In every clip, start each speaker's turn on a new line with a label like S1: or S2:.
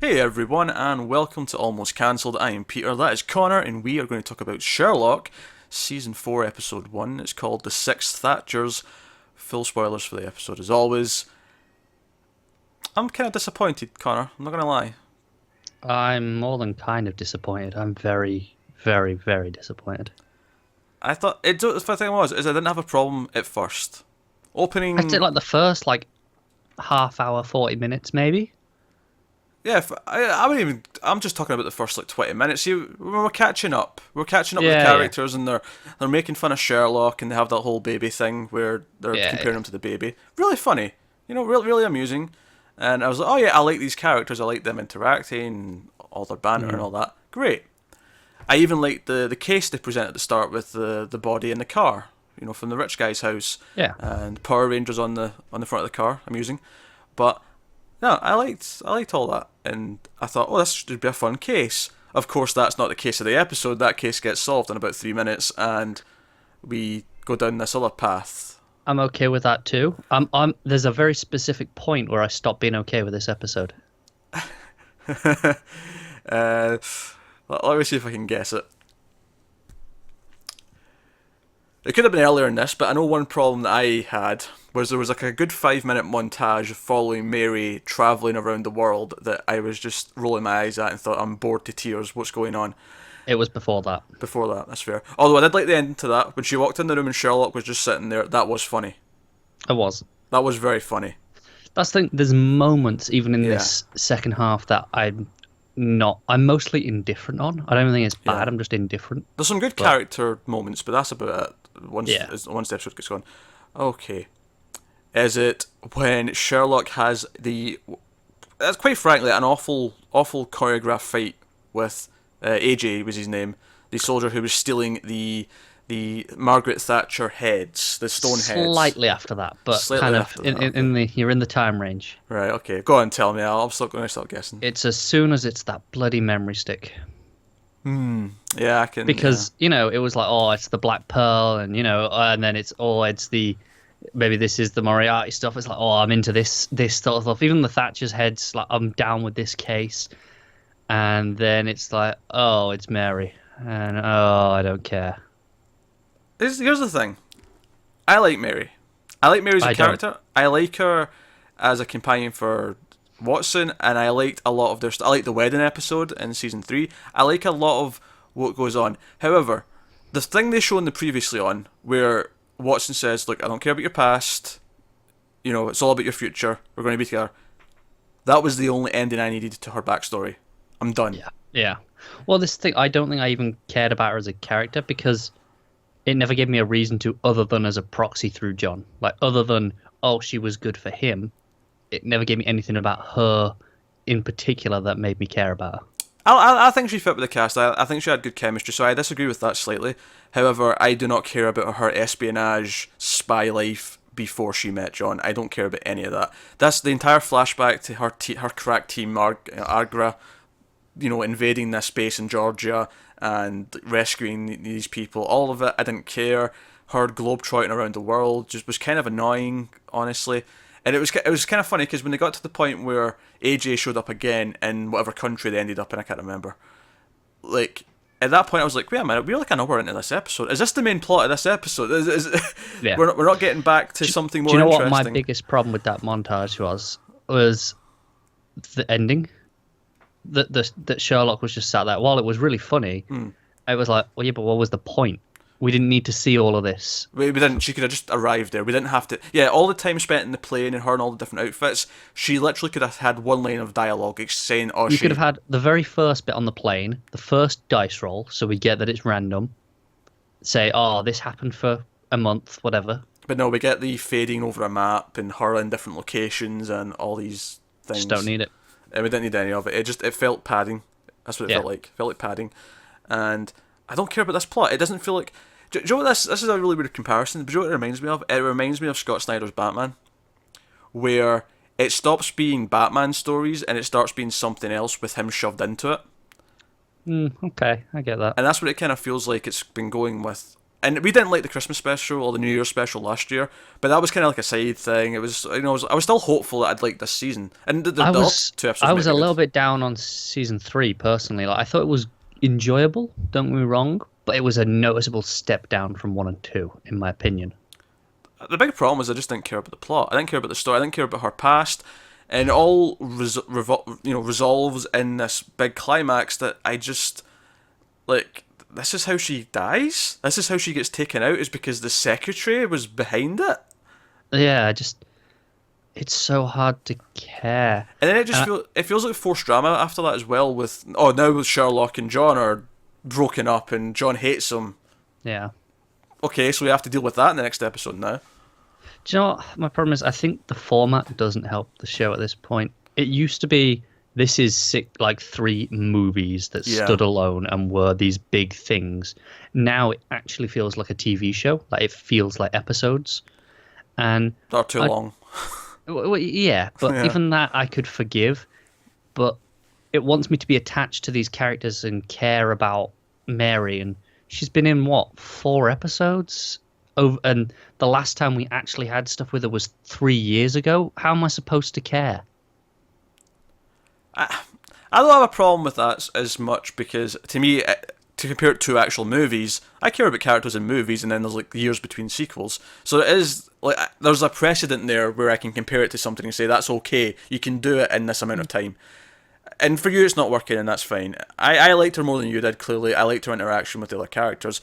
S1: Hey everyone, and welcome to Almost Cancelled. I am Peter, that is Connor, and we are going to talk about Sherlock, Season 4, Episode 1. It's called The Sixth Thatchers. Full spoilers for the episode as always. I'm kind of disappointed, Connor, I'm not going to lie.
S2: I'm more than kind of disappointed. I'm very, very, very disappointed.
S1: I thought, the funny thing was, is I didn't have a problem at first.
S2: I did
S1: Opening,
S2: like the first half hour, 40 minutes maybe.
S1: yeah, I'm just talking about the first 20 minutes. See, we're catching up. We're catching up with the
S2: Yeah, yeah,
S1: characters, and they're making fun of Sherlock, and they have that whole baby thing where they're
S2: yeah,
S1: comparing
S2: yeah.
S1: him to the baby. Really funny, really amusing. And I was like, oh yeah, I like these characters. I like them interacting, all their banter and
S2: Mm.
S1: all that. Great. I even liked the case they present at the start with the body in the car, from the rich guy's house,
S2: Yeah.
S1: and Power Rangers on the front of the car. Amusing, but no, I liked all that, and I thought, oh, this should be a fun case. Of course, that's not the case of the episode. That case gets solved in about 3 minutes, and we go down this other path.
S2: I'm okay with that too. There's a very specific point where I stopped being okay with this episode.
S1: uh, let me see if I can guess it. It could have been earlier in this, but I know one problem that I had was there was like a good 5 minute montage following Mary travelling around the world that I was just rolling my eyes at and thought, I'm bored to tears, what's going on?
S2: It was before that.
S1: Before that, that's fair. Although I did like the ending to that. When she walked in the room and Sherlock was just sitting there, that was funny.
S2: It was.
S1: That was very funny.
S2: That's the thing. There's moments even in
S1: Yeah,
S2: this second half that I'm mostly indifferent on. I don't think it's
S1: yeah.
S2: bad. I'm just indifferent.
S1: There's some good
S2: But
S1: character moments, but that's about it.
S2: yeah.
S1: Once the episode gets going. Okay. Is it when Sherlock has that's quite frankly an awful choreographed fight with AJ was his name, the soldier who was stealing the Margaret Thatcher heads, the stone heads.
S2: Slightly after that, but
S1: Slightly
S2: kind of
S1: after that,
S2: in
S1: okay.
S2: the you're in the time range.
S1: Right, okay. Go on, tell me. I'm still going to start guessing.
S2: It's as soon as it's that bloody memory stick.
S1: Yeah, I can. Yeah,
S2: Because, it was like, oh, it's the Black Pearl, and and then it's the maybe this is the Moriarty stuff. It's like, oh, I'm into this sort of stuff. Even the Thatcher's heads, like I'm down with this case. And then it's like, oh, it's Mary. And oh, I don't care.
S1: here's the thing. I like Mary. I like Mary as a
S2: I don't.
S1: character. I like her as a companion for Watson, and I liked a lot of their. I like the wedding episode in season 3. I like a lot of what goes on. However, the thing they show in the previously on, where Watson says, "Look, I don't care about your past. It's all about your future. We're going to be together." That was the only ending I needed to her backstory. I'm done.
S2: Yeah. Yeah. Well, this thing, I don't think I even cared about her as a character because it never gave me a reason to other than as a proxy through John. Like, other than, oh, she was good for him, it never gave me anything about her in particular that made me care about her.
S1: I think she fit with the cast. I think she had good chemistry, so I disagree with that slightly. However, I do not care about her espionage spy life before she met John. I don't care about any of that. That's the entire flashback to her crack team, Argra, invading this base in Georgia and rescuing these people. All of it, I didn't care. Her globetrotting around the world just was kind of annoying, honestly. And it was kind of funny because when they got to the point where AJ showed up again in whatever country they ended up in, I can't remember. Like at that point, I was like, wait a minute, we're like an hour into this episode. Is this the main plot of this episode?
S2: Yeah.
S1: We're not getting back to something
S2: Do
S1: more
S2: you know what my
S1: interesting.
S2: biggest problem with that montage was the ending. That Sherlock was just sat there. While it was really funny, I was like, well, yeah, but what was the point? We didn't need to see all of this.
S1: We didn't. She could have just arrived there. We didn't have to. Yeah, all the time spent in the plane and her in all the different outfits. She literally could have had one line of dialogue saying, "Oh,
S2: You could
S1: she."
S2: have had the very first bit on the plane, the first dice roll, so we get that it's random. Say, oh, this happened for a month, whatever.
S1: But no, we get the fading over a map and her in different locations and all these things.
S2: Just don't need it.
S1: And we didn't need any of it. It felt padding. That's what it
S2: Yeah.
S1: felt like. It felt like padding. And I don't care about this plot. It doesn't feel like. Do you know what this is a really weird comparison? But do you know what it reminds me of? It reminds me of Scott Snyder's Batman, where it stops being Batman stories and it starts being something else with him shoved into it.
S2: Okay, I get that.
S1: And that's what it kind of feels like it's been going with And we didn't like the Christmas special or the New Year's special last year, but that was kind of like a side thing. It was, I was still hopeful that I'd like this season. And the last two episodes
S2: I was
S1: might
S2: a
S1: be
S2: little
S1: good.
S2: bit down on season 3 personally. Like I thought it was enjoyable, don't get me wrong, but it was a noticeable step down from 1 and 2 in my opinion.
S1: The big problem was I just didn't care about the plot. I didn't care about the story. I didn't care about her past. And it all resolves in this big climax that I just, like, this is how she dies? This is how she gets taken out, is because the secretary was behind it?
S2: Yeah, just it's so hard to care.
S1: And then it feels like forced drama after that as well. Now with Sherlock and John are broken up and John hates him.
S2: Yeah.
S1: Okay, so we have to deal with that in the next episode now.
S2: Do you know what my problem is? I think the format doesn't help the show at this point. It used to be this is like 3 movies that stood alone and were these big things. Now it actually feels like a TV show. Like it feels like episodes. And
S1: They're too long.
S2: Well, yeah, but
S1: Yeah.
S2: even that I could forgive. But it wants me to be attached to these characters and care about Mary. And she's been in, what, 4 episodes? And the last time we actually had stuff with her was 3 years ago. How am I supposed to care?
S1: I don't have a problem with that as much because, to me, to compare it to actual movies, I care about characters in movies, and then there's like years between sequels. So it is like there's a precedent there where I can compare it to something and say that's okay. You can do it in this amount of time. And for you, it's not working, and that's fine. I liked her more than you did. Clearly, I liked her interaction with the other characters.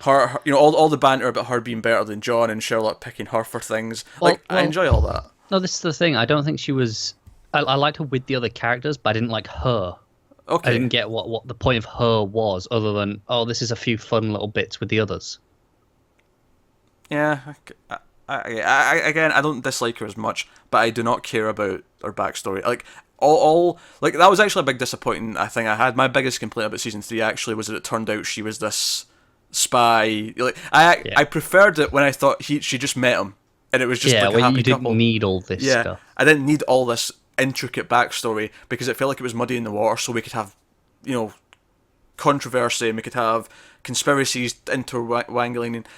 S1: Her all the banter about her being better than John and Sherlock picking her for things. I enjoy all that.
S2: No, this is the thing. I don't think she was. I liked her with the other characters, but I didn't like her.
S1: Okay.
S2: I didn't get what the point of her was, other than this is a few fun little bits with the others.
S1: Yeah. Again, I don't dislike her as much, but I do not care about her backstory. Like all like that was actually a big disappointing thing I had. My biggest complaint about season 3 actually was that it turned out she was this spy. Like I preferred it when I thought she just met him and it was just like a happy
S2: you didn't
S1: couple.
S2: need all this stuff.
S1: I didn't need all this intricate backstory because it felt like it was muddy in the water, so we could have, controversy and we could have conspiracies interwangling. And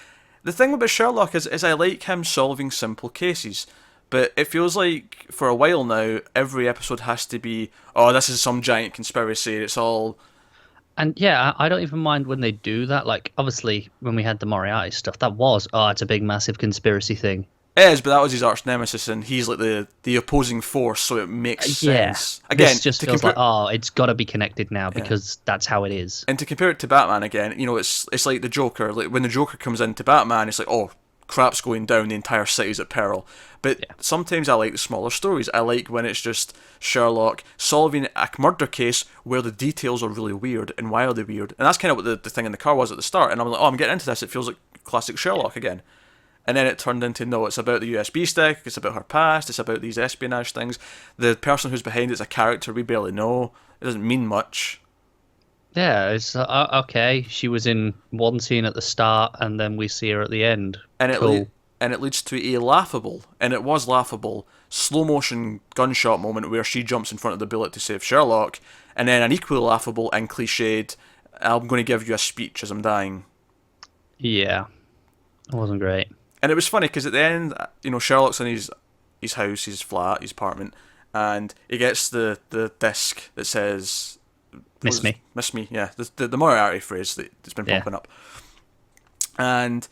S1: the thing about Sherlock is I like him solving simple cases, but it feels like for a while now every episode has to be, this is some giant conspiracy. It's all.
S2: And yeah, I don't even mind when they do that. Like, obviously, when we had the Moriarty stuff, that was, it's a big, massive conspiracy thing.
S1: It is, but that was his arch nemesis, and he's like the opposing force, so it makes sense. Again,
S2: this just feels like, it's got to be connected now because that's how it is.
S1: And to compare it to Batman again, it's like the Joker. Like when the Joker comes into Batman, it's like, crap's going down, the entire city's at peril. But sometimes I like the smaller stories. I like when it's just Sherlock solving a murder case where the details are really weird. And why are they weird? And that's kind of what the thing in the car was at the start. And I'm like, I'm getting into this. It feels like classic Sherlock again. And then it turned into, no, it's about the USB stick, it's about her past, it's about these espionage things. The person who's behind it's a character we barely know. It doesn't mean much.
S2: Yeah, it's okay. She was in one scene at the start, and then we see her at the end.
S1: And
S2: cool.
S1: It leads to a laughable, and it was laughable, slow motion gunshot moment where she jumps in front of the bullet to save Sherlock, and then an equally laughable and cliched, I'm going to give you a speech as I'm dying.
S2: Yeah, it wasn't great.
S1: And it was funny because at the end, Sherlock's in his house, his flat, his apartment, and he gets the disc that says
S2: Miss me.
S1: Miss me, yeah. The Moriarty phrase that's been popping up. And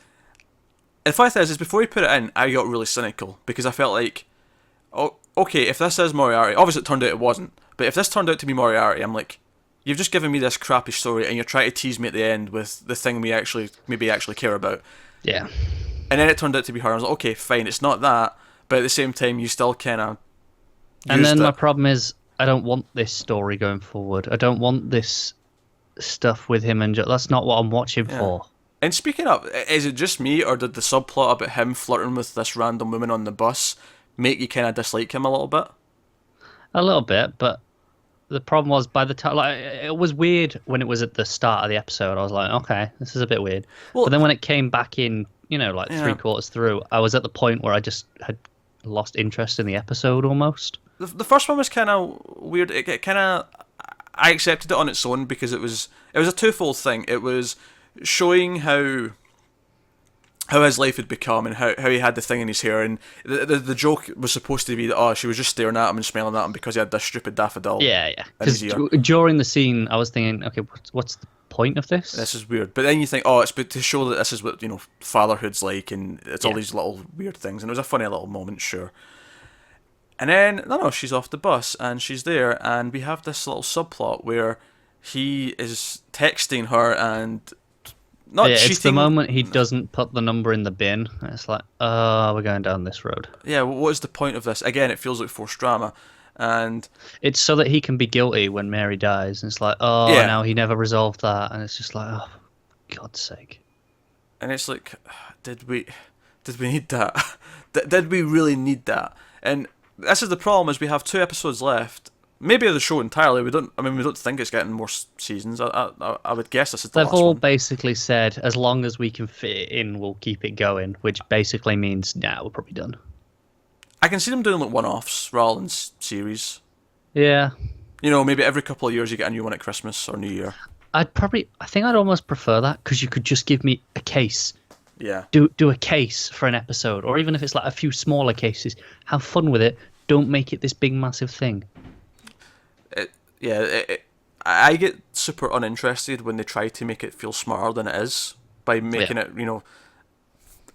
S1: the funny thing is before he put it in, I got really cynical because I felt like, okay, if this is Moriarty, obviously it turned out it wasn't, but if this turned out to be Moriarty, I'm like, you've just given me this crappy story and you're trying to tease me at the end with the thing we maybe actually care about.
S2: Yeah.
S1: And then it turned out to be her. I was like, okay, fine, it's not that, but at the same time, you still kind of.
S2: And then my problem is, I don't want this story going forward. I don't want this stuff with him and that's not what I'm watching for.
S1: And speaking of, is it just me, or did the subplot about him flirting with this random woman on the bus make you kind of dislike him a little bit?
S2: A little bit, but the problem was by the time, it was weird when it was at the start of the episode. I was like, okay, this is a bit weird. But then when it came back in, 3/4 through, I was at the point where I just had lost interest in the episode almost.
S1: The first one was kind of weird. It kind of, I accepted it on its own because it was a twofold thing. It was showing how how his life had become and how he had the thing in his hair, and the joke was supposed to be that she was just staring at him and smiling at him because he had this stupid daffodil
S2: Yeah, yeah.
S1: in his
S2: Because
S1: ear.
S2: during the scene, I was thinking, okay, what's the point of this?
S1: This is weird, but then you think, it's to show that this is what fatherhood's like, and it's all these little weird things, and it was a funny little moment, sure. And then no, she's off the bus and she's there, and we have this little subplot where he is texting her and not cheating.
S2: It's the moment he doesn't put the number in the bin. It's like, we're going down this road.
S1: Yeah, what is the point of this? Again, it feels like forced drama, and
S2: it's so that he can be guilty when Mary dies. And it's like, now he never resolved that, and it's just like, oh, for God's sake.
S1: And it's like, did we need that? Did we really need that? And this is the problem: is we have 2 episodes left. Maybe of the show entirely. We don't think it's getting more seasons. I would guess this is the
S2: They've
S1: last
S2: all
S1: one.
S2: basically said, as long as we can fit it in, we'll keep it going. Which basically means, we're probably done.
S1: I can see them doing like one-offs rather than series.
S2: Yeah.
S1: Maybe every couple of years you get a new one at Christmas or New Year.
S2: I think I'd almost prefer that, because you could just give me a case.
S1: Yeah.
S2: Do a case for an episode, or even if it's like a few smaller cases, have fun with it. Don't make it this big massive thing.
S1: I get super uninterested when they try to make it feel smarter than it is by making it,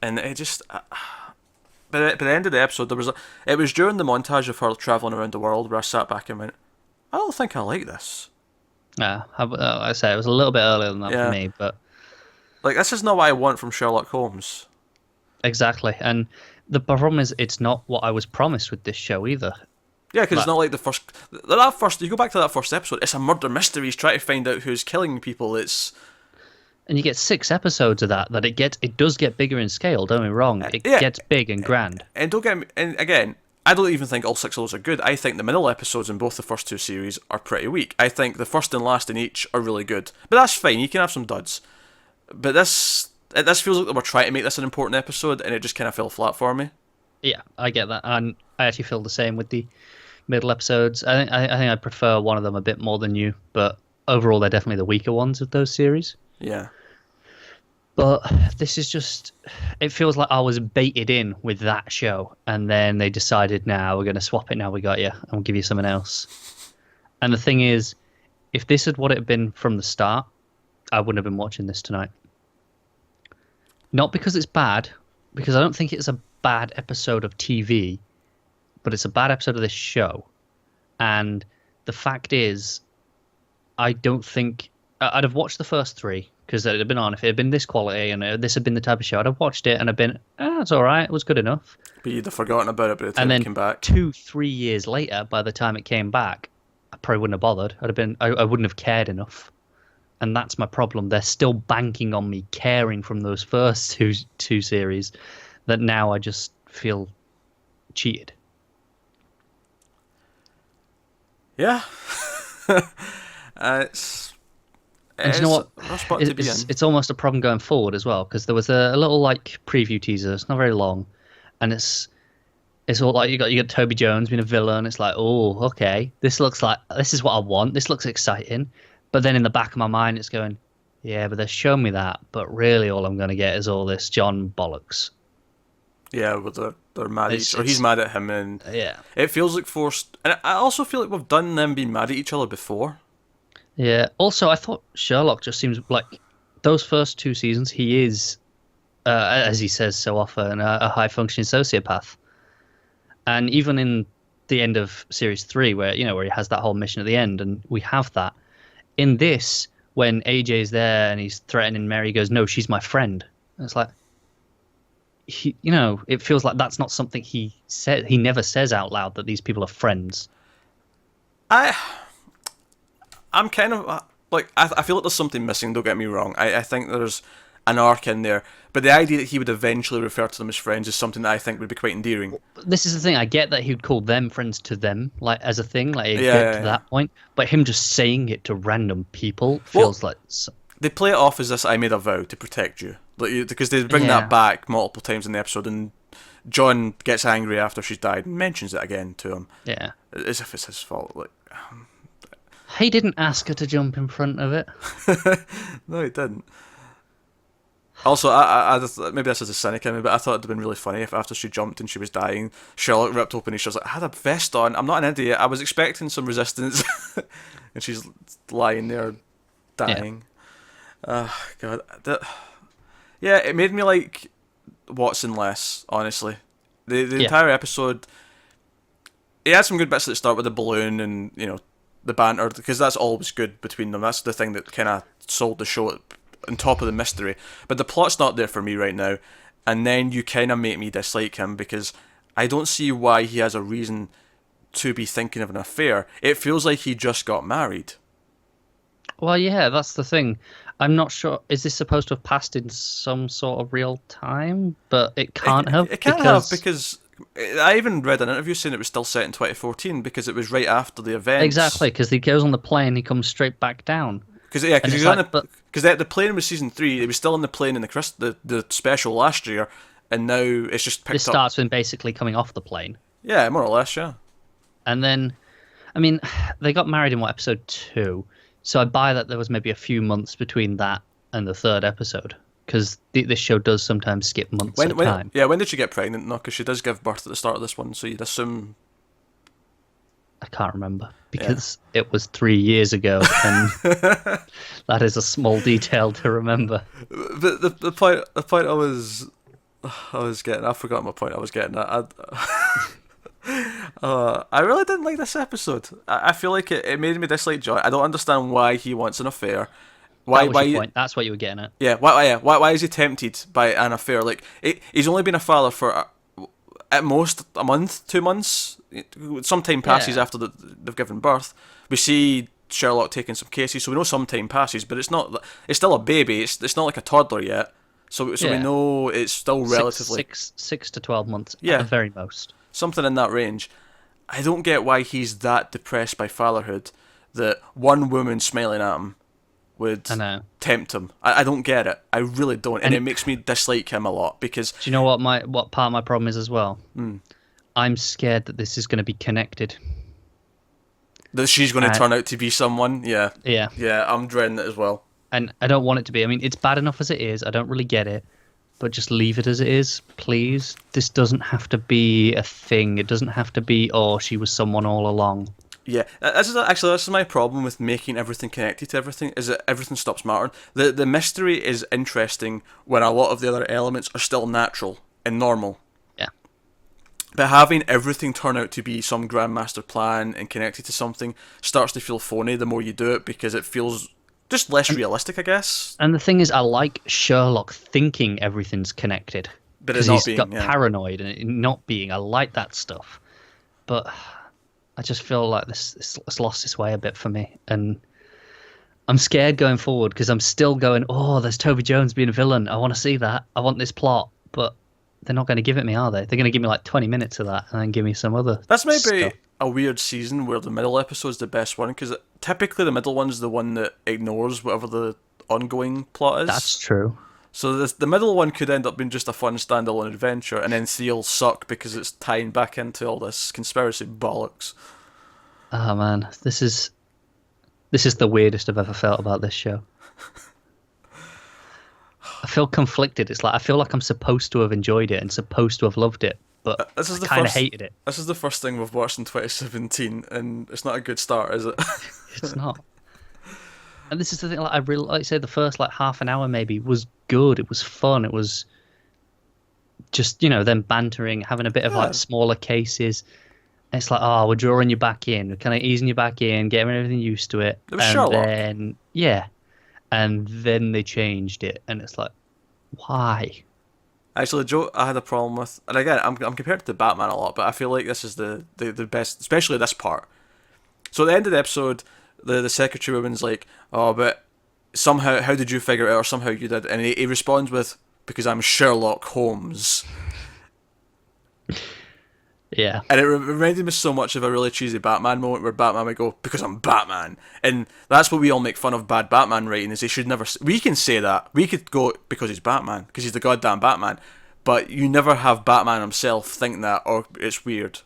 S1: and it just. By the end of the episode, it was during the montage of her traveling around the world where I sat back and went, I don't think I like this.
S2: Yeah, I say it was a little bit earlier than that for me, but
S1: like, this is not what I want from Sherlock Holmes.
S2: Exactly, and the problem is it's not what I was promised with this show either.
S1: Yeah, because it's not like that first. You go back to that first episode. It's a murder mystery. He's trying to find out who's killing people.
S2: And you get 6 episodes of that. It does get bigger in scale. Don't get me wrong. It gets big and grand.
S1: And don't get me. And again, I don't even think all 6 of those are good. I think the middle episodes in both the first 2 series are pretty weak. I think the first and last in each are really good. But that's fine. You can have some duds. But this feels like they were trying to make this an important episode, and it just kind of fell flat for me.
S2: Yeah, I get that, and I actually feel the same with the middle episodes. I think I prefer one of them a bit more than you, but overall they're definitely the weaker ones of those series.
S1: Yeah.
S2: But this is just, it feels like I was baited in with that show, and then they decided, now we're going to swap it, now we got you, and we'll give you something else. And the thing is, if this had what it had been from the start, I wouldn't have been watching this tonight. Not because it's bad, because I don't think it's a bad episode of TV, but it's a bad episode of this show. And the fact is, I don't think I'd have watched the first 3, because it had been on. If it had been this quality and this had been the type of show, I'd have watched it and I'd been, it's all right, it was good enough.
S1: But you'd have forgotten about it by the time
S2: and then
S1: it came back.
S2: 2-3 years later, by the time it came back, I probably wouldn't have bothered. I wouldn't have cared enough. And that's my problem. They're still banking on me caring from those first two series, that now I just feel cheated.
S1: Yeah. It's
S2: And you know what?
S1: a rough spot to be in.
S2: It's almost a problem going forward as well, because there was a little like preview teaser. It's not very long, and it's all like you got Toby Jones being a villain. It's like, oh, okay, this is what I want. This looks exciting. But then in the back of my mind, it's going, yeah, but they're showing me that. But really, all I'm going to get is all this John bollocks.
S1: Yeah, but they're mad at or he's mad at him, and it feels like forced. And I also feel like we've done them being mad at each other before.
S2: Yeah. Also, I thought Sherlock just seems like those first 2 seasons, he is, as he says so often, a high-functioning sociopath. And even in the end of series 3, where he has that whole mission at the end, and we have that. In this, when AJ's there and he's threatening Mary, he goes, "No, she's my friend." And it's like, it feels like that's not something he said. He never says out loud that these people are friends.
S1: I'm kind of like, I feel like there's something missing. Don't get me wrong. I think there's an arc in there, but the idea that he would eventually refer to them as friends is something that I think would be quite endearing.
S2: This is the thing. I get that he'd call them friends to them, like as a thing, like he'd get to that point. But him just saying it to random people feels like
S1: they play it off as this: "I made a vow to protect you," because they bring that back multiple times in the episode, and John gets angry after she's died and mentions it again to him.
S2: Yeah,
S1: as if it's his fault. Like,
S2: he didn't ask her to jump in front of it.
S1: No, he didn't. Also, I just, maybe this is a cynic in me, but I thought it'd have been really funny if after she jumped and she was dying, Sherlock ripped open his shirt. Like, I had a vest on. I'm not an idiot. I was expecting some resistance, and she's lying there dying. God, yeah, it made me like Watson less. Honestly, the entire episode. It had some good bits at the start with the balloon and the banter, because that's always good between them. That's the thing that kind of sold the show on top of the mystery. But the plot's not there for me right now, and then you kind of make me dislike him because I don't see why he has a reason to be thinking of an affair. It feels like he just got married.
S2: Well, yeah, that's the thing. I'm not sure. Is this supposed to have passed in some sort of real time? But it can't have.
S1: It can't have because I even read an interview saying it was still set in 2014 because it was right after the events.
S2: Exactly, because he goes on the plane, he comes straight back down.
S1: Because the plane was season 3. It was still on the plane in the special last year, and now it's just picked up.
S2: This starts with basically coming off the plane.
S1: Yeah, more or less, yeah.
S2: And then, I mean, they got married in episode 2, so I buy that there was maybe a few months between that and the 3rd episode, because this show does sometimes skip months at a time.
S1: Yeah, when did she get pregnant? No, because she does give birth at the start of this one, so you'd assume.
S2: I can't remember because it was 3 years ago, and that is a small detail to remember.
S1: But the point I was getting, I forgot my point I was getting at. I really didn't like this episode. I feel like it made me dislike Joy. I don't understand why he wants an affair.
S2: Why? Your point. That's what you were getting at.
S1: Yeah. Why is he tempted by an affair? Like he's only been a father for at most a month, 2 months. Some time passes after they've given birth. We see Sherlock taking some cases, so we know some time passes. But it's still a baby. It's not like a toddler yet. So we know it's still relatively
S2: 6 to 12 months at the very most.
S1: Something in that range. I don't get why he's that depressed by fatherhood that one woman smiling at him would tempt him. I don't get it. I really don't, and it makes me dislike him a lot because.
S2: Do you know what part of my problem is as well? I'm scared that this is going to be connected.
S1: That she's going to turn out to be someone. Yeah.
S2: Yeah.
S1: I'm dreading it as well.
S2: And I don't want it to be. I mean, it's bad enough as it is. I don't really get it. But just leave it as it is, please. This doesn't have to be a thing. It doesn't have to be, she was someone all along.
S1: Yeah, this is my problem with making everything connected to everything, is that everything stops mattering. The mystery is interesting when a lot of the other elements are still natural and normal.
S2: Yeah.
S1: But having everything turn out to be some grandmaster plan and connected to something starts to feel phony the more you do it, because it feels just less realistic, I guess.
S2: And the thing is, I like Sherlock thinking everything's connected.
S1: But it's not being,
S2: he's got paranoid and it not being. I like that stuff. But I just feel like this lost its way a bit for me. And I'm scared going forward because I'm still going, there's Toby Jones being a villain. I want to see that. I want this plot. But they're not going to give it me, are they? They're going to give me like 20 minutes of that and then give me some other
S1: That's maybe
S2: stuff.
S1: A weird season where the middle episode's the best one, because typically the middle one's the one that ignores whatever the ongoing plot is.
S2: That's true.
S1: So the middle one could end up being just a fun standalone adventure, and then Thea'll suck because it's tying back into all this conspiracy bollocks.
S2: Oh man, this is the weirdest I've ever felt about this show. I feel conflicted. It's like I feel like I'm supposed to have enjoyed it and supposed to have loved it, but I kind of hated it.
S1: This is the first thing we've watched in 2017, and it's not a good start, is it?
S2: It's not. And this is the thing. Like, I really like to say the first half an hour maybe was good. It was fun. It was just them bantering, having a bit of smaller cases. And it's like, we're drawing you back in, we're kind of easing you back in, getting everything used to it.
S1: It was Sherlock.
S2: And then they changed it, and it's like, why?
S1: Actually, Joe, I had a problem with, and again, I'm compared to Batman a lot, but I feel like this is the best, especially this part. So at the end of the episode, the secretary woman's like, but somehow, how did you figure it out, or somehow you did, and he responds with, because I'm Sherlock Holmes.
S2: Yeah.
S1: And it reminded me so much of a really cheesy Batman moment where Batman would go, because I'm Batman. And that's what we all make fun of bad Batman writing, is they should never... We can say that. We could go, because he's Batman, because he's the goddamn Batman. But you never have Batman himself think that, or it's weird.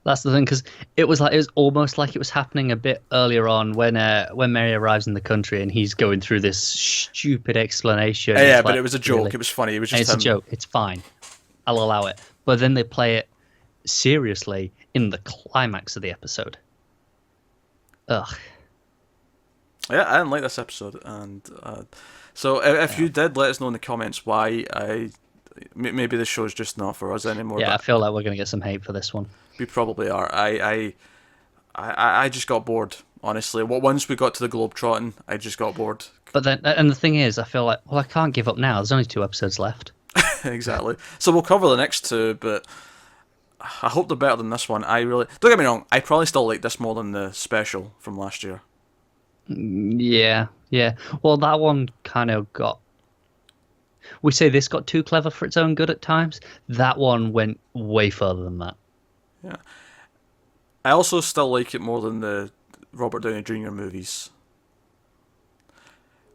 S2: That's the thing, because it was almost like it was happening a bit earlier on when Mary arrives in the country and he's going through this stupid explanation.
S1: Yeah,
S2: It's
S1: but
S2: like,
S1: it was a joke.
S2: really?
S1: It was funny. It was
S2: And
S1: just
S2: it's a
S1: him.
S2: joke. It's fine. I'll allow it. But then they play it seriously in the climax of the episode. Ugh.
S1: Yeah, I didn't like this episode, and so if you did, let us know in the comments why. Maybe the show's just not for us anymore.
S2: Yeah, I
S1: But
S2: feel like we're gonna get some hate for this one.
S1: we probably are. I just got bored. Honestly, once we got to the globetrotting, I just got bored.
S2: But then, and the thing is, I feel like, well, I can't give up now. There's only 2 episodes left.
S1: Exactly. So we'll cover the next two, but I hope they're better than this one. I really don't get me wrong. I probably still like this more than the special from last year.
S2: Yeah, yeah. Well, that one kind of got. We say this got too clever for its own good at times. That one went way further than that.
S1: Yeah. I also still like it more than the Robert Downey Jr. movies.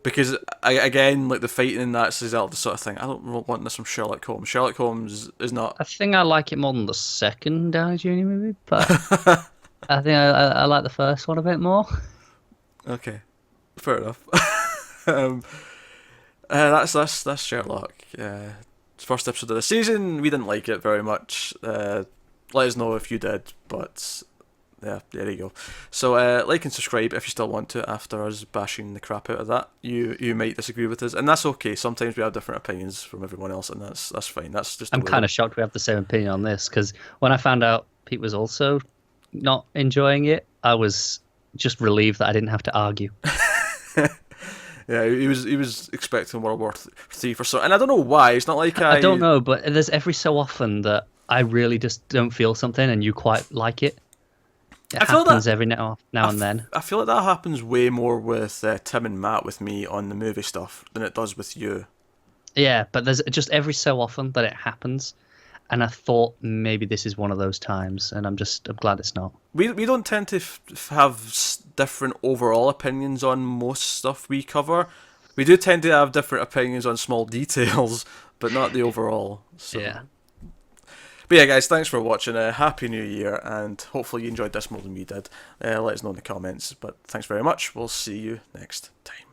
S1: Because, again, like the fighting in that's exactly the sort of thing. I don't want this from Sherlock Holmes. Sherlock Holmes is not.
S2: I think I like it more than the second Downey Jr. movie, but I think I like the first one a bit more.
S1: Okay, fair enough. That's Sherlock. First episode of the season. We didn't like it very much. Let us know if you did, but yeah, there you go. So like and subscribe if you still want to. After us bashing the crap out of that, you might disagree with us, and that's okay. Sometimes we have different opinions from everyone else, and that's fine. That's just.
S2: I'm kind of shocked we have the same opinion on this, because when I found out Pete was also not enjoying it, I was just relieved that I didn't have to argue.
S1: Yeah, he was expecting World War III for so, and I don't know why. It's not like
S2: I don't know, but there's every so often that I really just don't feel something, and you quite like it. It happens every now and then.
S1: I feel like that happens way more with Tim and Matt with me on the movie stuff than it does with you.
S2: Yeah, but there's just every so often that it happens, and I thought maybe this is one of those times, and I'm glad it's not.
S1: We don't tend to have different overall opinions on most stuff we cover. We do tend to have different opinions on small details, but not the overall. So.
S2: Yeah.
S1: But yeah, guys, thanks for watching. Happy New Year, and hopefully you enjoyed this more than we did. Let us know in the comments. But thanks very much. We'll see you next time.